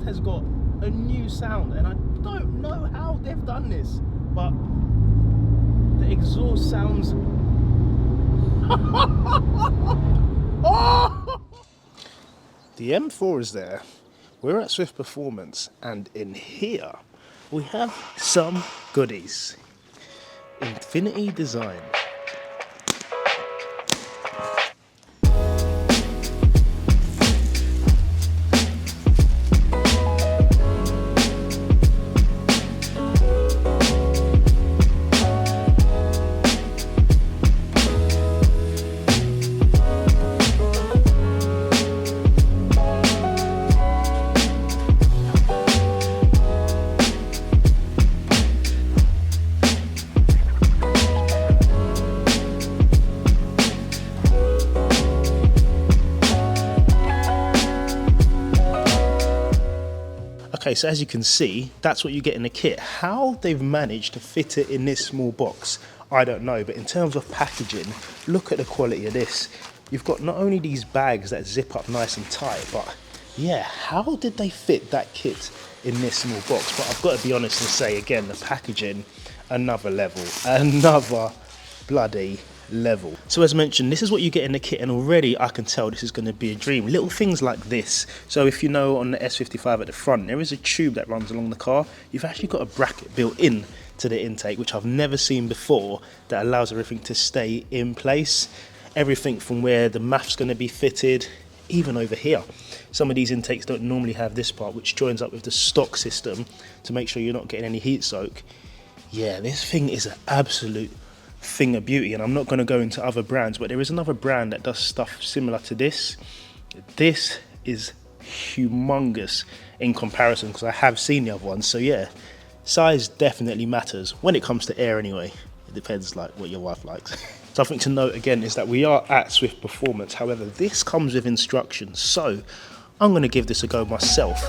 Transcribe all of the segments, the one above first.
exhaust has got a new sound, and I don't know how they've done this, but the exhaust sounds oh! The M4 is there. We're at Swift Performance, and in here we have some goodies. Infinity Design. Okay, so as you can see, that's what you get in the kit. How they've managed to fit it in this small box, I don't know, but in terms of packaging, look at the quality of this. You've got not only these bags that zip up nice and tight, but yeah, how did they fit that kit in this small box? But I've got to be honest and say, again, the packaging, another level, another bloody level. So as mentioned, this is what you get in the kit, and already I can tell this is going to be a dream. Little things like this. So if you know, on the S55 at the front, there is a tube that runs along the car. You've actually got a bracket built in to the intake, which I've never seen before, that allows everything to stay in place. Everything from where the MAF's going to be fitted, even over here. Some of these intakes don't normally have this part, which joins up with the stock system to make sure you're not getting any heat soak. Yeah, this thing is an absolute thing of beauty, and I'm not going to go into other brands, but there is another brand that does stuff similar to this. This is humongous in comparison, because I have seen the other ones. So yeah, size definitely matters when it comes to air anyway. It depends like what your wife likes. Something to note again is that we are at Swift Performance. However, this comes with instructions, so I'm going to give this a go myself.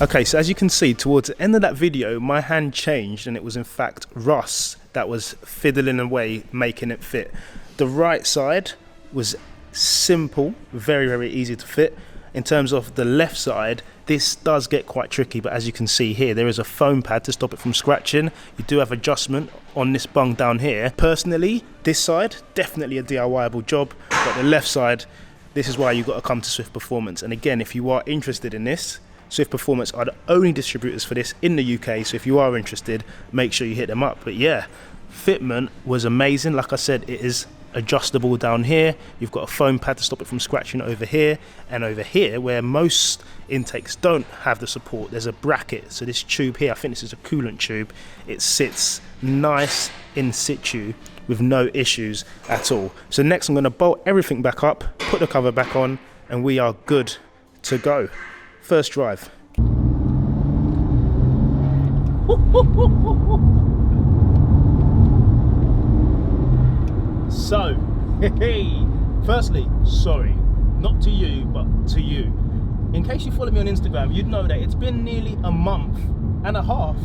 Okay, so as you can see, towards the end of that video, my hand changed, and it was in fact Russ that was fiddling away, making it fit. The right side was simple, very, very easy to fit. In terms of the left side, this does get quite tricky, but as you can see here, there is a foam pad to stop it from scratching. You do have adjustment on this bung down here. Personally, this side, definitely a DIY-able job, but the left side, this is why you've got to come to Swift Performance. And again, if you are interested in this, Swift Performance are the only distributors for this in the UK, so if you are interested, make sure you hit them up. But yeah, fitment was amazing. Like I said, it is adjustable down here. You've got a foam pad to stop it from scratching over here, and over here, where most intakes don't have the support, there's a bracket. So this tube here, I think this is a coolant tube, it sits nice in situ with no issues at all. So next I'm going to bolt everything back up, put the cover back on, and we are good to go. First drive. So, hey, firstly, sorry, not to you, but to you. In case you follow me on Instagram, you'd know that it's been nearly a month and a half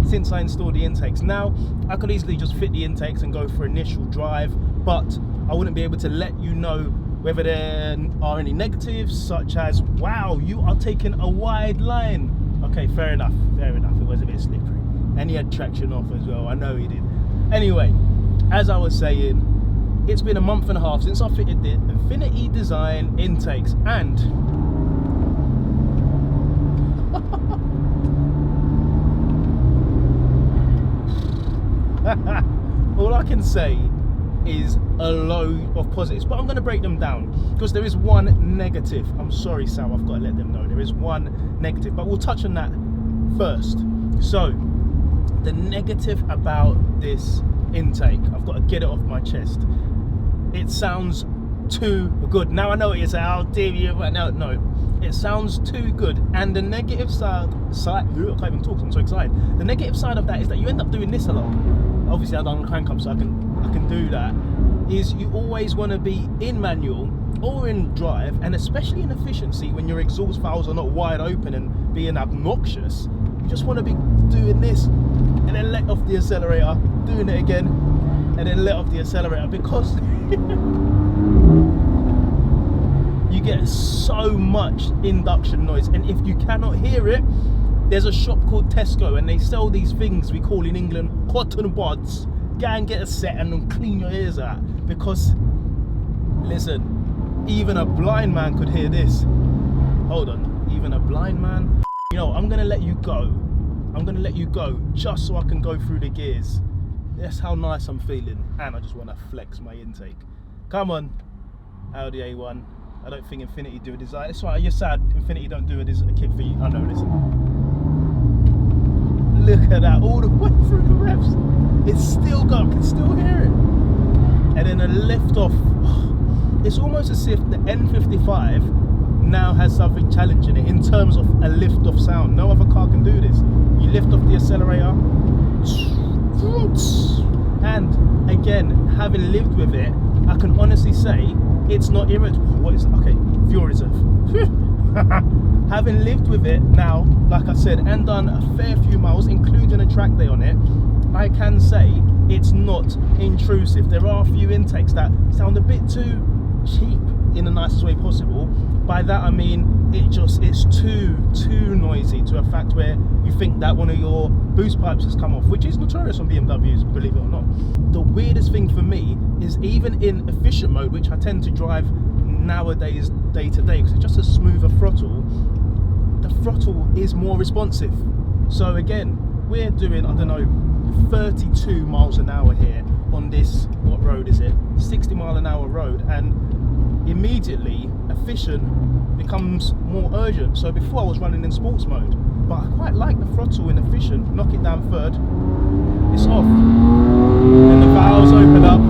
since I installed the intakes. Now, I could easily just fit the intakes and go for initial drive, but I wouldn't be able to let you know whether there are any negatives, such as, wow, you are taking a wide line. Okay, fair enough, it was a bit slippery. And he had traction off as well, I know he did. Anyway, as I was saying, it's been a month and a half since I fitted the Infinity Design intakes, and all I can say is a load of positives, but I'm going to break them down because there is one negative. I'm sorry, Sal, I've got to let them know there is one negative, but we'll touch on that first. So the negative about this intake, I've got to get it off my chest. It sounds too good. Now I know what you're saying, how dare you, but no, it sounds too good. And the negative side, I can't even talk, I'm so excited. The negative side of that is that you end up doing this a lot. Obviously I've done crank up, so I can do that. Is you always want to be in manual or in drive, and especially in efficiency when your exhaust valves are not wide open and being obnoxious. You just want to be doing this and then let off the accelerator, doing it again, and then let off the accelerator, because you get so much induction noise. And if you cannot hear it, there's a shop called Tesco, and they sell these things we call in England cotton buds. Go and get a set and then clean your ears out, because listen, even a blind man could hear this. Hold on, even a blind man. You know, I'm gonna let you go. I'm gonna let you go just so I can go through the gears. That's how nice I'm feeling, and I just want to flex my intake. Come on, Audi A1. I don't think Infinity do a design. It's right, you're sad Infinity don't do a kit for you. I know, listen. Look at that, all the way through the revs. It's still going, I can still hear it. And then a lift off. It's almost as if the N55 now has something challenging it in terms of a lift off sound. No other car can do this. You lift off the accelerator, and again, having lived with it, I can honestly say it's not irritable. What is it? Okay, fuel reserve. Having lived with it now, like I said, and done a fair few miles, including a track day on it, I can say it's not intrusive. There are a few intakes that sound a bit too cheap in the nicest way possible. By that I mean it's too noisy, to a fact where you think that one of your boost pipes has come off, which is notorious on BMWs, believe it or not. The weirdest thing for me is even in efficient mode, which I tend to drive nowadays day to day because it's just a smoother throttle, the throttle is more responsive. So again, we're doing, I don't know, 32 miles an hour here on this, what road is it? 60 mile an hour road, and immediately efficient becomes more urgent. So before I was running in sports mode, but I quite like the throttle in efficient. Knock it down third, it's off, and the valves open up,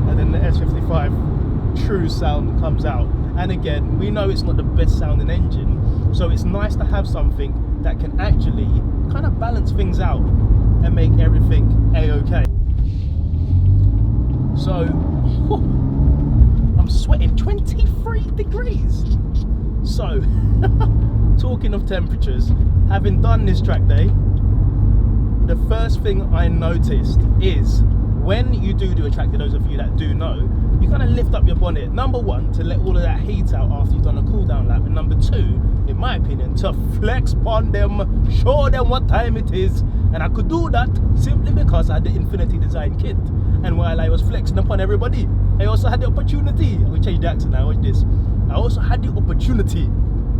and then the S55 true sound comes out. And again, we know it's not the best sounding engine, so it's nice to have something that can actually kind of balance things out and make everything a-okay. So I'm sweating 23 degrees. So talking of temperatures, having done this track day, the first thing I noticed is when you do a track day, those of you that do know, you kind of lift up your bonnet, number one, to let all of that heat out after you've done a cool down lap, and number two, in my opinion, to flex upon them, show them what time it is. And I could do that simply because I had the Infinity Design kit, and while I was flexing upon everybody, I also had the opportunity, we change the accent now, watch this, I also had the opportunity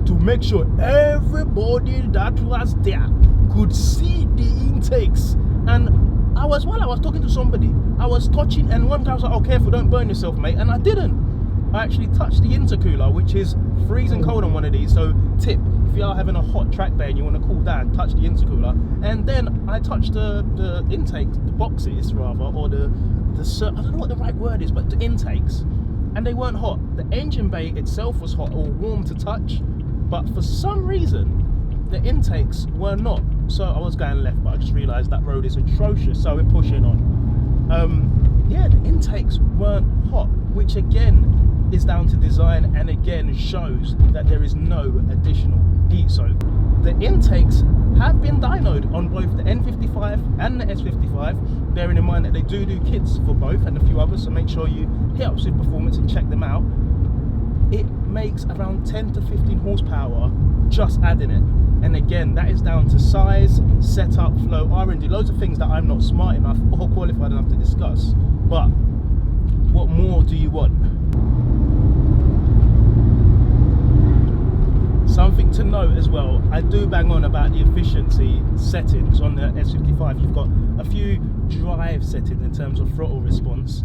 to make sure everybody that was there could see the intakes. And while I was talking to somebody, I was touching, and one guy was like, oh, careful, don't burn yourself, mate. And I didn't. I actually touched the intercooler, which is freezing cold on one of these. So tip, if you are having a hot track day and you want to cool down, touch the intercooler. And then I touched the intake, the boxes rather, or the I don't know what the right word is, but the intakes, and they weren't hot. The engine bay itself was hot or warm to touch, but for some reason the intakes were not. So I was going left, but I just realised that road is atrocious, so we're pushing on. Yeah, the intakes weren't hot, which again is down to design, and again shows that there is no additional heat soak. The intakes have been dynoed on both the N55 and the S55. bearing in mind that they do kits for both and a few others, so make sure you hit up Swift Performance and check them out. It makes around 10 to 15 horsepower just adding it. And again, that is down to size, setup, flow, R&D, loads of things that I'm not smart enough or qualified enough to discuss. But what more do you want? Something to note as well, I do bang on about the efficiency settings on the S55. You've got a few drive settings in terms of throttle response.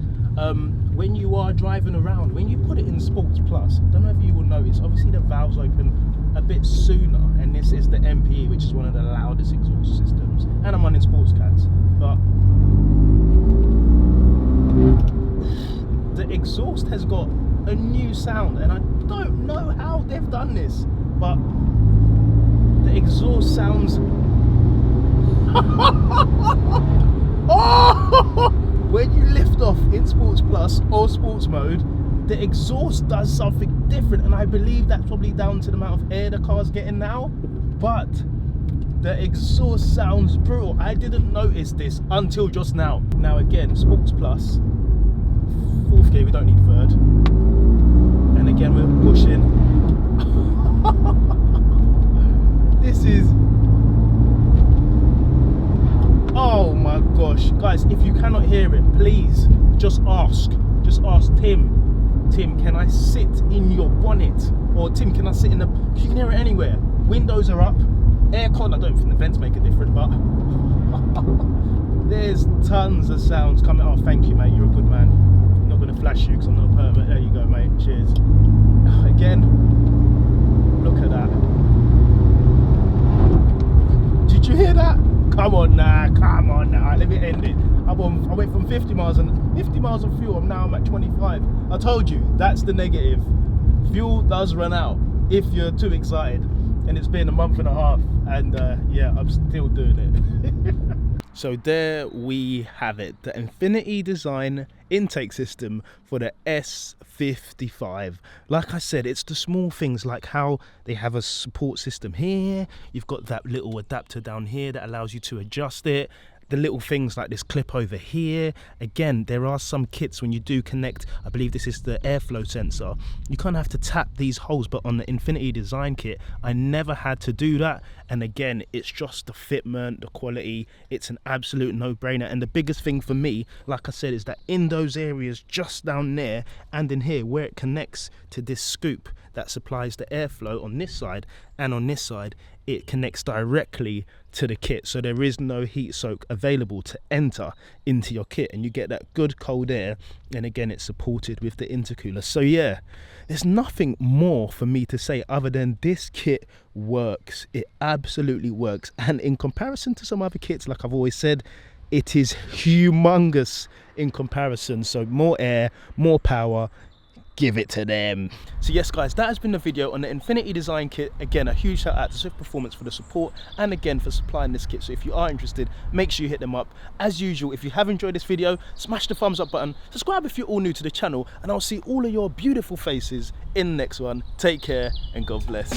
When you are driving around, when you put it in Sports Plus, I don't know if you will notice, obviously the valves open a bit sooner, and this is the MPE, which is one of the loudest exhaust systems, and I'm running Sports Cats, but the exhaust has got a new sound, and I don't know how they've done this, but the exhaust sounds oh! When you lift off in Sports Plus or Sports Mode, the exhaust does something different, and I believe that's probably down to the amount of air the car's getting now, but the exhaust sounds brutal. I didn't notice this until just now. Now again, Sports Plus, 4th gear, we don't need 3rd, and again we're pushing. This is, oh my gosh, guys, if you cannot hear it, please just ask Tim, can I sit in your bonnet? Or Tim, can I sit in the, you can hear it anywhere. Windows are up, aircon, I don't think the vents make a difference, but there's tons of sounds coming. Oh, thank you, mate, you're a good man. I'm not gonna flash you because I'm not a pervert. There you go, mate, cheers. Again, look at that. Did you hear that? Come on now, let me end it. I went from 50 miles of fuel, now I'm at 25. I told you, that's the negative. Fuel does run out if you're too excited, and it's been a month and a half, and yeah, I'm still doing it. So there we have it, the Infinity Design intake system for the S55. Like I said, it's the small things like how they have a support system here, you've got that little adapter down here that allows you to adjust it, the little things like this clip over here. Again, there are some kits when you do connect, I believe this is the airflow sensor, you kind of have to tap these holes, but on the Infinity Design kit I never had to do that. And again, it's just the fitment, the quality, it's an absolute no-brainer. And the biggest thing for me, like I said, is that in those areas just down there and in here where it connects to this scoop that supplies the airflow on this side and on this side, it connects directly to the kit, so there is no heat soak available to enter into your kit, and you get that good cold air. And again, it's supported with the intercooler. So yeah, there's nothing more for me to say other than this kit works. It absolutely works, and in comparison to some other kits, like I've always said, it is humongous in comparison. So more air, more power, give it to them. So yes guys, that has been the video on the Infinity Design kit. Again, a huge shout out to Swift Performance for the support, and again for supplying this kit. So if you are interested, make sure you hit them up. As usual, if you have enjoyed this video, smash the thumbs up button, subscribe if you're all new to the channel, and I'll see all of your beautiful faces in the next one. Take care and God bless.